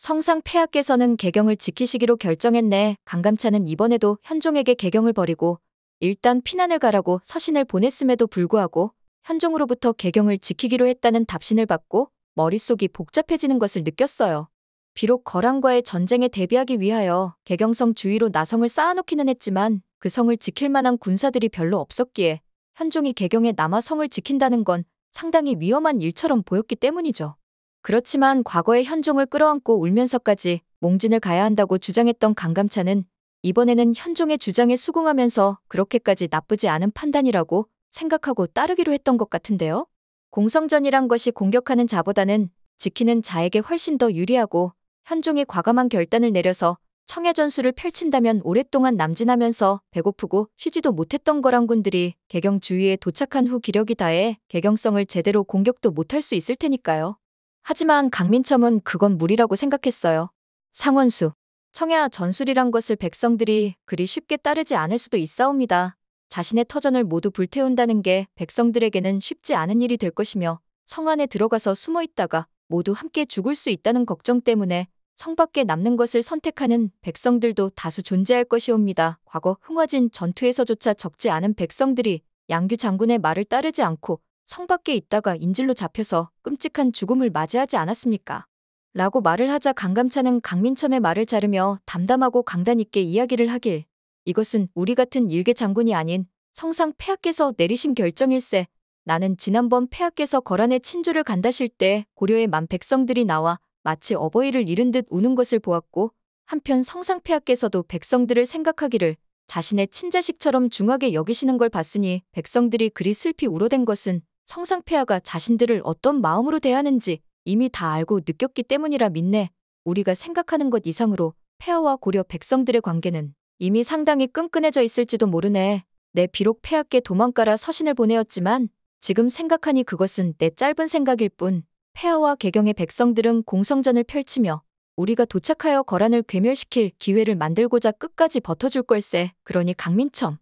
성상폐하께서는 개경을 지키시기로 결정했네. 강감찬은 이번에도 현종에게 개경을 버리고 일단 피난을 가라고 서신을 보냈음에도 불구하고 현종으로부터 개경을 지키기로 했다는 답신을 받고 머릿속이 복잡해지는 것을 느꼈어요. 비록 거란과의 전쟁에 대비하기 위하여 개경성 주위로 나성을 쌓아놓기는 했지만 그 성을 지킬 만한 군사들이 별로 없었기에 현종이 개경에 남아 성을 지킨다는 건 상당히 위험한 일처럼 보였기 때문이죠. 그렇지만 과거에 현종을 끌어안고 울면서까지 몽진을 가야 한다고 주장했던 강감찬은 이번에는 현종의 주장에 수긍하면서 그렇게까지 나쁘지 않은 판단이라고 생각하고 따르기로 했던 것 같은데요. 공성전이란 것이 공격하는 자보다는 지키는 자에게 훨씬 더 유리하고 현종이 과감한 결단을 내려서 청야전술을 펼친다면 오랫동안 남진하면서 배고프고 쉬지도 못했던 거란군들이 개경 주위에 도착한 후 기력이 다해 개경성을 제대로 공격도 못할 수 있을 테니까요. 하지만 강민첨은 그건 무리라고 생각했어요. 상원수, 청야 전술이란 것을 백성들이 그리 쉽게 따르지 않을 수도 있사옵니다. 자신의 터전을 모두 불태운다는 게 백성들에게는 쉽지 않은 일이 될 것이며 성 안에 들어가서 숨어 있다가 모두 함께 죽을 수 있다는 걱정 때문에 성 밖에 남는 것을 선택하는 백성들도 다수 존재할 것이옵니다. 과거 흥화진 전투에서조차 적지 않은 백성들이 양규 장군의 말을 따르지 않고 성 밖에 있다가 인질로 잡혀서 끔찍한 죽음을 맞이하지 않았습니까? 라고 말을 하자 강감찬은 강민첨의 말을 자르며 담담하고 강단 있게 이야기를 하길, 이것은 우리 같은 일개 장군이 아닌 성상폐하께서 내리신 결정일세. 나는 지난번 폐하께서 거란의 친주를 간다실 때 고려의 만 백성들이 나와 마치 어버이를 잃은 듯 우는 것을 보았고, 한편 성상폐하께서도 백성들을 생각하기를 자신의 친자식처럼 중하게 여기시는 걸 봤으니 백성들이 그리 슬피 울어댄 것은 성상폐하가 자신들을 어떤 마음으로 대하는지 이미 다 알고 느꼈기 때문이라 믿네. 우리가 생각하는 것 이상으로 폐하와 고려 백성들의 관계는 이미 상당히 끈끈해져 있을지도 모르네. 내 비록 폐하께 도망가라 서신을 보내었지만 지금 생각하니 그것은 내 짧은 생각일 뿐, 폐하와 개경의 백성들은 공성전을 펼치며 우리가 도착하여 거란을 괴멸시킬 기회를 만들고자 끝까지 버텨줄 걸세. 그러니 강민첨,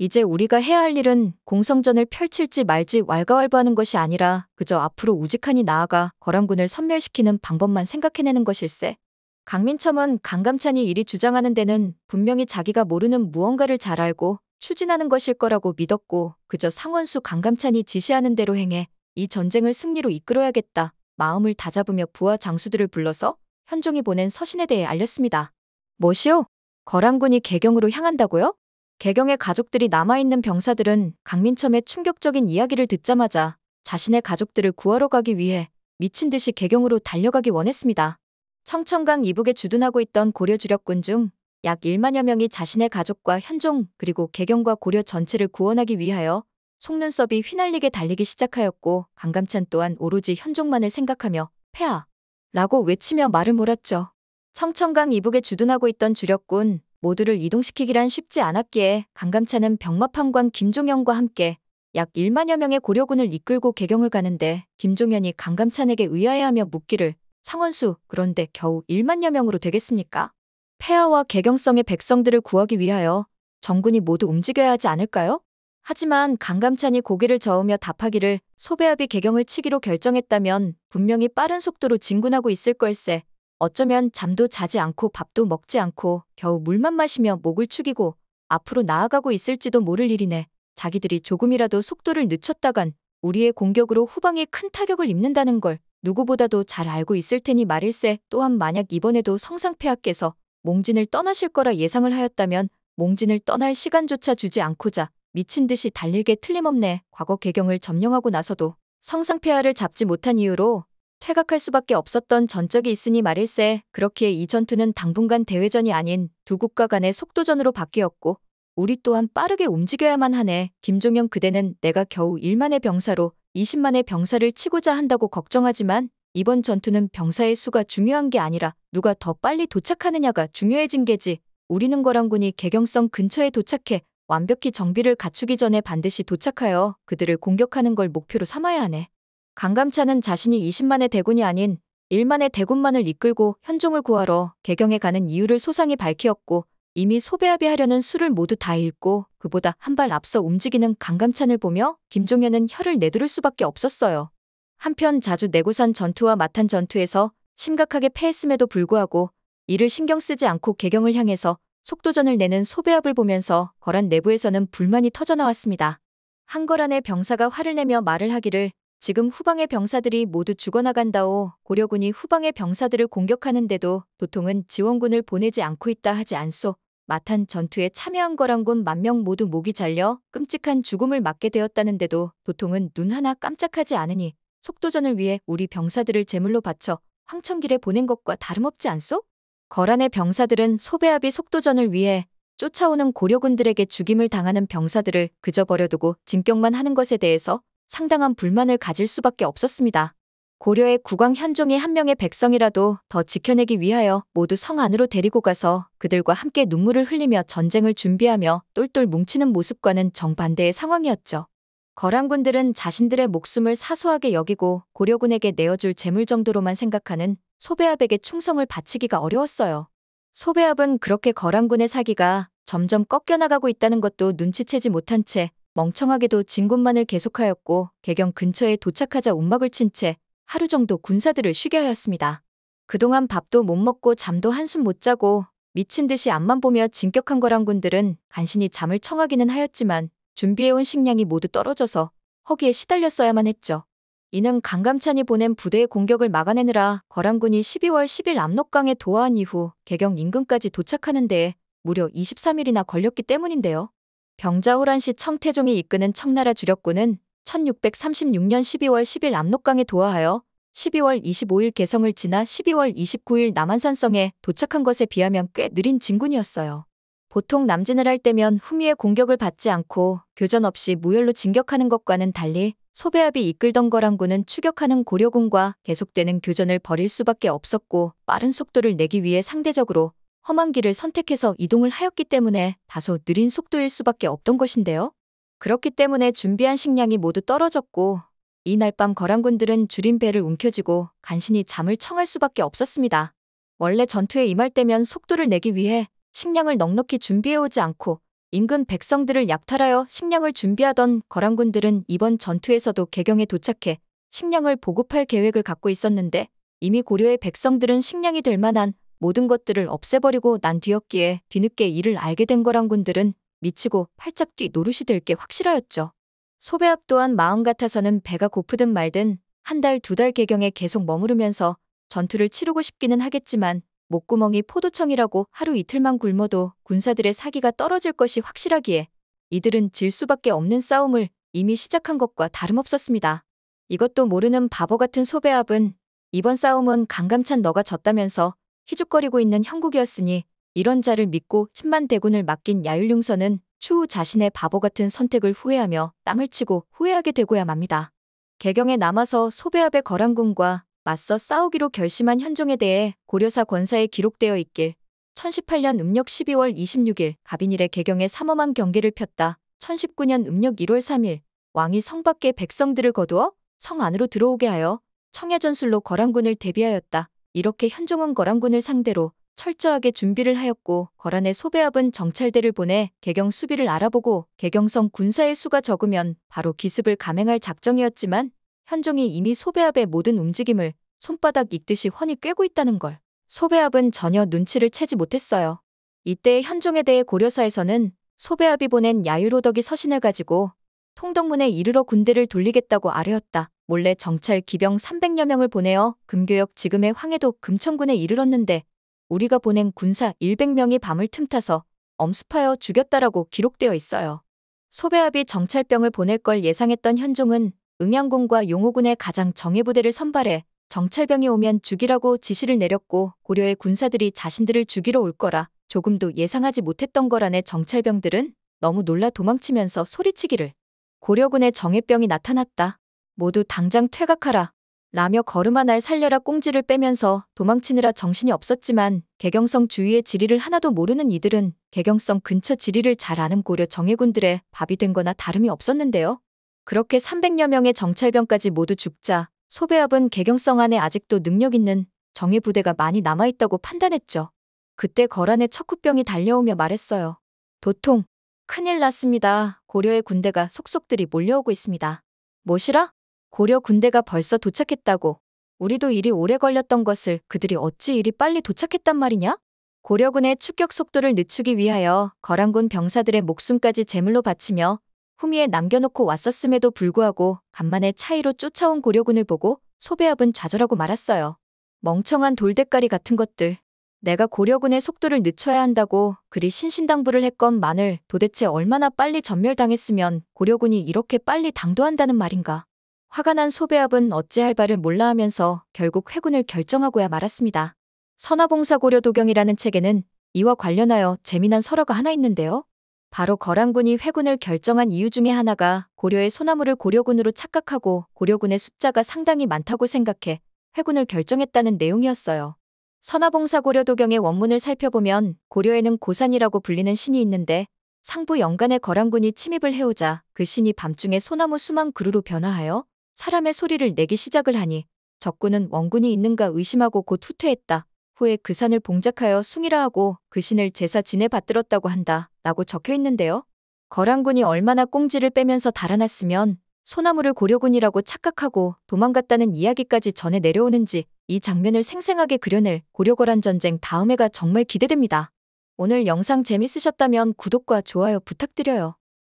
이제 우리가 해야 할 일은 공성전을 펼칠지 말지 왈가왈부하는 것이 아니라 그저 앞으로 우직하니 나아가 거란군을 섬멸시키는 방법만 생각해내는 것일세. 강민첨은 강감찬이 이리 주장하는 데는 분명히 자기가 모르는 무언가를 잘 알고 추진하는 것일 거라고 믿었고, 그저 상원수 강감찬이 지시하는 대로 행해 이 전쟁을 승리로 이끌어야겠다 마음을 다잡으며 부하 장수들을 불러서 현종이 보낸 서신에 대해 알렸습니다. 뭐시오? 거란군이 개경으로 향한다고요? 개경의 가족들이 남아있는 병사들은 강민첨의 충격적인 이야기를 듣자마자 자신의 가족들을 구하러 가기 위해 미친 듯이 개경으로 달려가기 원했습니다. 청천강 이북에 주둔하고 있던 고려 주력군 중 약 1만여 명이 자신의 가족과 현종 그리고 개경과 고려 전체를 구원하기 위하여 속눈썹이 휘날리게 달리기 시작하였고, 강감찬 또한 오로지 현종만을 생각하며 폐하! 라고 외치며 말을 몰았죠. 청천강 이북에 주둔하고 있던 주력군 모두를 이동시키기란 쉽지 않았기에 강감찬은 병마판관 김종현과 함께 약 1만여 명의 고려군을 이끌고 개경을 가는데, 김종현이 강감찬에게 의아해하며 묻기를, 상원수, 그런데 겨우 1만여 명으로 되겠습니까? 폐하와 개경성의 백성들을 구하기 위하여 정군이 모두 움직여야 하지 않을까요? 하지만 강감찬이 고개를 저으며 답하기를, 소배합이 개경을 치기로 결정했다면 분명히 빠른 속도로 진군하고 있을 걸세. 어쩌면 잠도 자지 않고 밥도 먹지 않고 겨우 물만 마시며 목을 축이고 앞으로 나아가고 있을지도 모를 일이네. 자기들이 조금이라도 속도를 늦췄다간 우리의 공격으로 후방에 큰 타격을 입는다는 걸 누구보다도 잘 알고 있을 테니 말일세. 또한 만약 이번에도 성상폐하께서 몽진을 떠나실 거라 예상을 하였다면 몽진을 떠날 시간조차 주지 않고자 미친 듯이 달릴 게 틀림없네. 과거 개경을 점령하고 나서도 성상폐하를 잡지 못한 이유로 퇴각할 수밖에 없었던 전적이 있으니 말일세. 그렇기에 이 전투는 당분간 대회전이 아닌 두 국가 간의 속도전으로 바뀌었고 우리 또한 빠르게 움직여야만 하네. 김종현, 그대는 내가 겨우 1만의 병사로 20만의 병사를 치고자 한다고 걱정하지만 이번 전투는 병사의 수가 중요한 게 아니라 누가 더 빨리 도착하느냐가 중요해진 게지. 우리는 거란군이 개경성 근처에 도착해 완벽히 정비를 갖추기 전에 반드시 도착하여 그들을 공격하는 걸 목표로 삼아야 하네. 강감찬은 자신이 20만의 대군이 아닌 1만의 대군만을 이끌고 현종을 구하러 개경에 가는 이유를 소상히 밝히었고, 이미 소배합이 하려는 수를 모두 다 잃고 그보다 한 발 앞서 움직이는 강감찬을 보며 김종현은 혀를 내두를 수밖에 없었어요. 한편 자주 내구산 전투와 마탄 전투에서 심각하게 패했음에도 불구하고 이를 신경 쓰지 않고 개경을 향해서 속도전을 내는 소배압을 보면서 거란 내부에서는 불만이 터져나왔습니다. 한 거란의 병사가 화를 내며 말을 하기를 지금 후방의 병사들이 모두 죽어나간다오. 고려군이 후방의 병사들을 공격하는데도 도통은 지원군을 보내지 않고 있다 하지 않소. 마탄 전투에 참여한 거란군 10,000명 모두 목이 잘려 끔찍한 죽음을 맞게 되었다는데도 도통은 눈 하나 깜짝하지 않으니 속도전을 위해 우리 병사들을 제물로 바쳐 황천길에 보낸 것과 다름없지 않소? 거란의 병사들은 소배압이 속도전을 위해 쫓아오는 고려군들에게 죽임을 당하는 병사들을 그저 버려두고 진격만 하는 것에 대해서 상당한 불만을 가질 수밖에 없었습니다. 고려의 국왕 현종이 한 명의 백성이라도 더 지켜내기 위하여 모두 성 안으로 데리고 가서 그들과 함께 눈물을 흘리며 전쟁을 준비하며 똘똘 뭉치는 모습과는 정반대의 상황이었죠. 거란군들은 자신들의 목숨을 사소하게 여기고 고려군에게 내어줄 재물 정도로만 생각하는 소배압에게 충성을 바치기가 어려웠어요. 소배압은 그렇게 거란군의 사기가 점점 꺾여나가고 있다는 것도 눈치채지 못한 채 멍청하게도 진군만을 계속하였고 개경 근처에 도착하자 움막을 친 채 하루 정도 군사들을 쉬게 하였습니다. 그동안 밥도 못 먹고 잠도 한숨 못 자고 미친 듯이 앞만 보며 진격한 거란군들은 간신히 잠을 청하기는 하였지만 준비해온 식량이 모두 떨어져서 허기에 시달렸어야만 했죠. 이는 강감찬이 보낸 부대의 공격을 막아내느라 거란군이 12월 10일 압록강에 도하한 이후 개경 인근까지 도착하는 데에 무려 23일이나 걸렸기 때문인데요. 병자 호란시 청태종이 이끄는 청나라 주력군은 1636년 12월 10일 압록강에 도하하여 12월 25일 개성을 지나 12월 29일 남한산성에 도착한 것에 비하면 꽤 느린 진군이었어요. 보통 남진을 할 때면 후미의 공격을 받지 않고 교전 없이 무혈로 진격하는 것과는 달리 소배압이 이끌던 거란군은 추격하는 고려군과 계속되는 교전을 벌일 수밖에 없었고 빠른 속도를 내기 위해 상대적으로 험한 길을 선택해서 이동을 하였기 때문에 다소 느린 속도일 수밖에 없던 것인데요. 그렇기 때문에 준비한 식량이 모두 떨어졌고 이날 밤 거란군들은 줄인 배를 움켜쥐고 간신히 잠을 청할 수밖에 없었습니다. 원래 전투에 임할 때면 속도를 내기 위해 식량을 넉넉히 준비해오지 않고 인근 백성들을 약탈하여 식량을 준비하던 거란군들은 이번 전투에서도 개경에 도착해 식량을 보급할 계획을 갖고 있었는데 이미 고려의 백성들은 식량이 될 만한 모든 것들을 없애버리고 난 뒤였기에 뒤늦게 이를 알게 된 거란군들은 미치고 팔짝 뛰 노릇이 될 게 확실하였죠. 소배압 또한 마음 같아서는 배가 고프든 말든 한 달, 두 달 개경에 계속 머무르면서 전투를 치르고 싶기는 하겠지만 목구멍이 포도청이라고 하루 이틀만 굶어도 군사들의 사기가 떨어질 것이 확실하기에 이들은 질 수밖에 없는 싸움을 이미 시작한 것과 다름없었습니다. 이것도 모르는 바보 같은 소배압은 이번 싸움은 강감찬 너가 졌다면서 희죽거리고 있는 형국이었으니 이런 자를 믿고 10만 대군을 맡긴 야율융선은 추후 자신의 바보 같은 선택을 후회하며 땅을 치고 후회하게 되고야 맙니다. 개경에 남아서 소배압의 거란군과 맞서 싸우기로 결심한 현종에 대해 고려사 권사에 기록되어 있길 1018년 음력 12월 26일 갑인일에 개경에 삼엄한 경계를 폈다. 1019년 음력 1월 3일 왕이 성 밖에 백성들을 거두어 성 안으로 들어오게 하여 청야전술로 거란군을 대비하였다. 이렇게 현종은 거란군을 상대로 철저하게 준비를 하였고 거란의 소배압은 정찰대를 보내 개경 수비를 알아보고 개경성 군사의 수가 적으면 바로 기습을 감행할 작정이었지만 현종이 이미 소배압의 모든 움직임을 손바닥 익듯이 훤히 꿰고 있다는 걸 소배압은 전혀 눈치를 채지 못했어요. 이때 현종에 대해 고려사에서는 소배압이 보낸 야유로덕이 서신을 가지고 통덕문에 이르러 군대를 돌리겠다고 아뢰었다. 몰래 정찰 기병 300여 명을 보내어 금교역 지금의 황해도 금천군에 이르렀는데 우리가 보낸 군사 100명이 밤을 틈타서 엄습하여 죽였다라고 기록되어 있어요. 소배압이 정찰병을 보낼 걸 예상했던 현종은 응양군과 용호군의 가장 정예부대를 선발해 정찰병이 오면 죽이라고 지시를 내렸고 고려의 군사들이 자신들을 죽이러 올 거라 조금도 예상하지 못했던 거란의 정찰병들은 너무 놀라 도망치면서 소리치기를 고려군의 정예병이 나타났다. 모두 당장 퇴각하라. 라며 걸음아 날 살려라 꽁지를 빼면서 도망치느라 정신이 없었지만 개경성 주위의 지리를 하나도 모르는 이들은 개경성 근처 지리를 잘 아는 고려 정예군들의 밥이 된 거나 다름이 없었는데요. 그렇게 300여 명의 정찰병까지 모두 죽자 소배압은 개경성 안에 아직도 능력 있는 정예부대가 많이 남아있다고 판단했죠. 그때 거란의 척후병이 달려오며 말했어요. 도통, 큰일 났습니다. 고려의 군대가 속속들이 몰려오고 있습니다. 뭐시라? 고려 군대가 벌써 도착했다고. 우리도 일이 오래 걸렸던 것을 그들이 어찌 이리 빨리 도착했단 말이냐? 고려군의 추격 속도를 늦추기 위하여 거란군 병사들의 목숨까지 제물로 바치며 후미에 남겨놓고 왔었음에도 불구하고 간만에 차이로 쫓아온 고려군을 보고 소배압은 좌절하고 말았어요. 멍청한 돌대가리 같은 것들. 내가 고려군의 속도를 늦춰야 한다고 그리 신신당부를 했건만을 도대체 얼마나 빨리 전멸당했으면 고려군이 이렇게 빨리 당도한다는 말인가. 화가 난 소배압은 어찌할 바를 몰라 하면서 결국 회군을 결정하고야 말았습니다. 선화봉사고려도경이라는 책에는 이와 관련하여 재미난 설화가 하나 있는데요. 바로 거란군이 회군을 결정한 이유 중에 하나가 고려의 소나무를 고려군으로 착각하고 고려군의 숫자가 상당히 많다고 생각해 회군을 결정했다는 내용이었어요. 선화봉사고려도경의 원문을 살펴보면 고려에는 고산이라고 불리는 신이 있는데 상부 연간에 거란군이 침입을 해오자 그 신이 밤중에 소나무 수만 그루로 변화하여 사람의 소리를 내기 시작을 하니 적군은 원군이 있는가 의심하고 곧 후퇴했다. 후에 그 산을 봉작하여 숭이라 하고 그 신을 제사 지내 받들었다고 한다 라고 적혀 있는데요. 거란군이 얼마나 꽁지를 빼면서 달아났으면 소나무를 고려군이라고 착각하고 도망갔다는 이야기까지 전해 내려오는지 이 장면을 생생하게 그려낼 고려거란 전쟁 다음 회가 정말 기대됩니다. 오늘 영상 재밌으셨다면 구독과 좋아요 부탁드려요.